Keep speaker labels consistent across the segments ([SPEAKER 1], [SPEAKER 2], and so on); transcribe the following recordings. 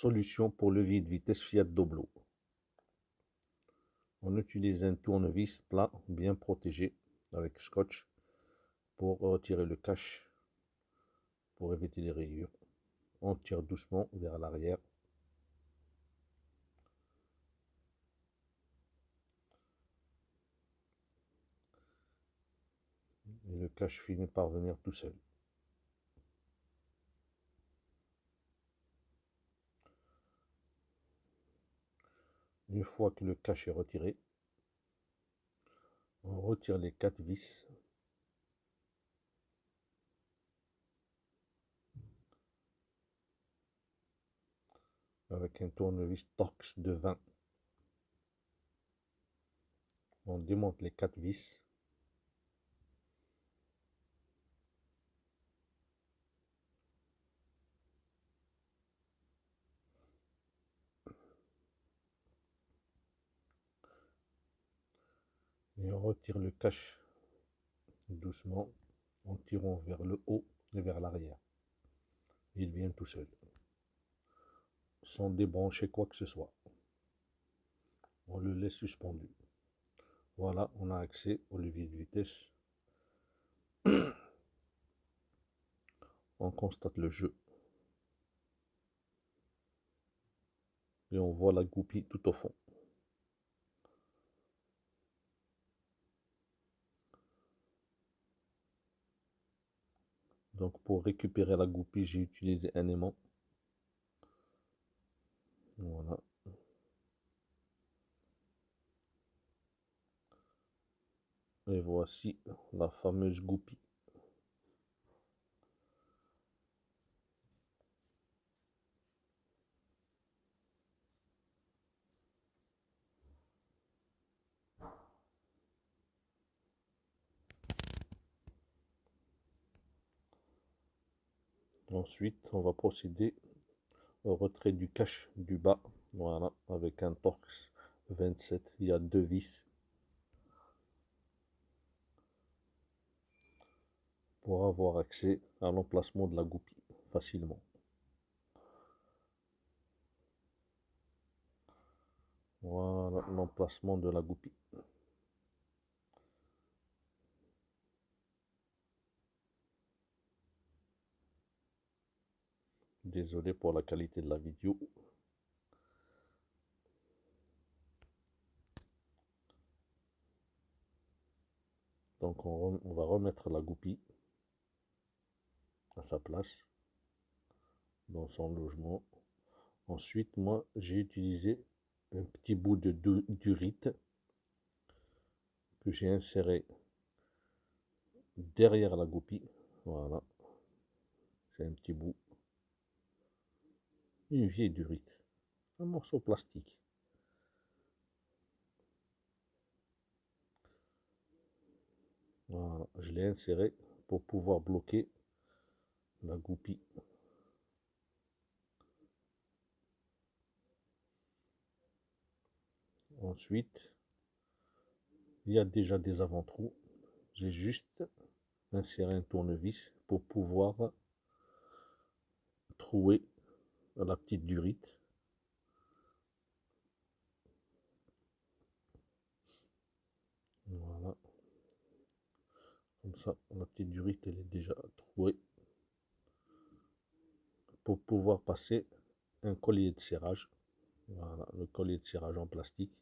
[SPEAKER 1] Solution pour le vide-vitesse Fiat Doblo. On utilise un tournevis plat bien protégé avec scotch pour retirer le cache, pour éviter les rayures. On tire doucement vers l'arrière. Et le cache finit par venir tout seul. Une fois que le cache est retiré, on retire les 4 vis. Avec un tournevis Torx de 20. On démonte les 4 vis. Et on retire le cache doucement en tirant vers le haut et vers l'arrière. Il vient tout seul, sans débrancher quoi que ce soit. On le laisse suspendu. Voilà, on a accès au levier de vitesse. On constate le jeu. Et on voit la goupille tout au fond. Donc pour récupérer la goupille, j'ai utilisé un aimant. Voilà. Et voici la fameuse goupille. Ensuite, on va procéder au retrait du cache du bas. Voilà, avec un Torx 27. Il y a 2 vis pour avoir accès à l'emplacement de la goupille facilement. Voilà l'emplacement de la goupille. Désolé pour la qualité de la vidéo. Donc on va remettre la goupille à sa place dans son logement. Ensuite, moi, j'ai utilisé un petit bout de durite que j'ai inséré derrière la goupille. Voilà, c'est un petit bout, une vieille durite, un morceau plastique. Voilà, je l'ai inséré pour pouvoir bloquer la goupille. Ensuite, il y a déjà des avant-trous. J'ai juste inséré un tournevis pour pouvoir trouer la petite durite. Voilà. Comme ça, la petite durite, elle est déjà trouée. Pour pouvoir passer un collier de serrage. Voilà, le collier de serrage en plastique.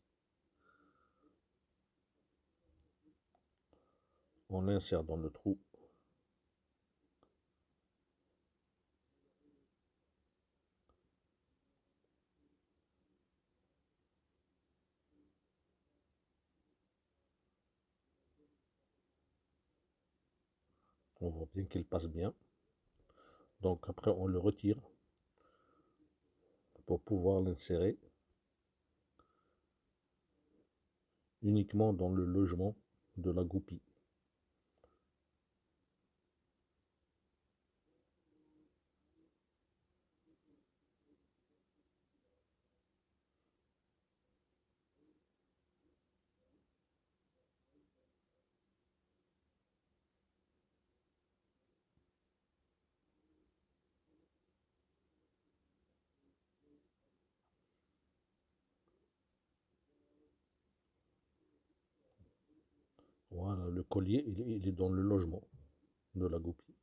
[SPEAKER 1] On l'insère dans le trou. On voit bien qu'il passe bien. Donc après, on le retire pour pouvoir l'insérer uniquement dans le logement de la goupille. Voilà, le collier, il est dans le logement de la goupille.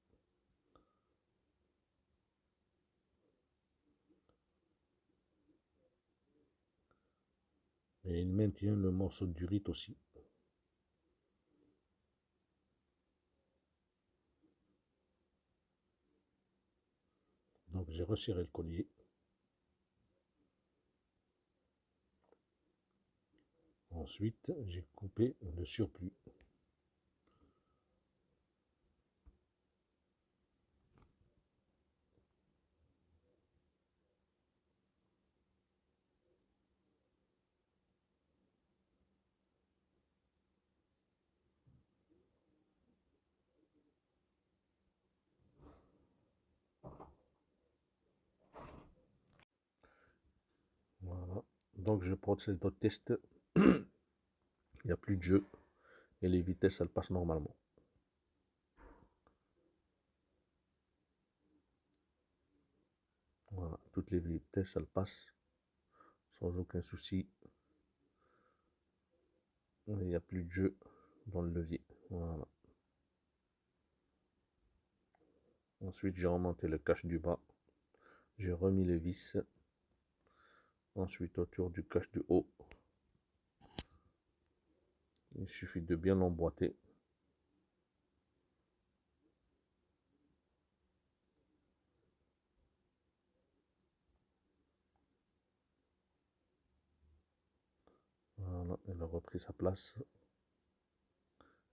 [SPEAKER 1] Et il maintient le morceau du riz aussi. Donc j'ai resserré le collier. Ensuite, j'ai coupé le surplus. Voilà. Donc je procède au test. Il n'y a plus de jeu. Et les vitesses, elles passent normalement. Voilà. Toutes les vitesses, elles passent sans aucun souci. Il n'y a plus de jeu dans le levier. Voilà. Ensuite, j'ai remonté le cache du bas. J'ai remis les vis. Ensuite, autour du cache du haut. Il suffit de bien l'emboîter. Voilà, elle a repris sa place.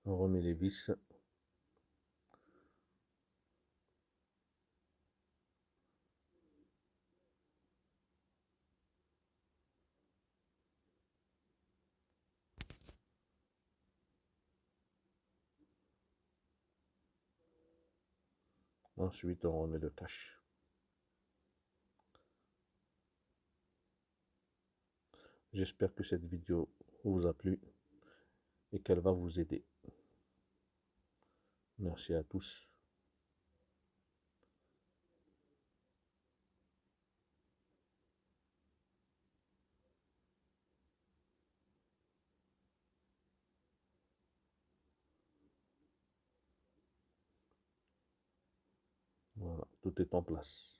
[SPEAKER 1] On remet les vis. Ensuite, on remet le cache. J'espère que cette vidéo vous a plu et qu'elle va vous aider. Merci à tous. Voilà, tout est en place.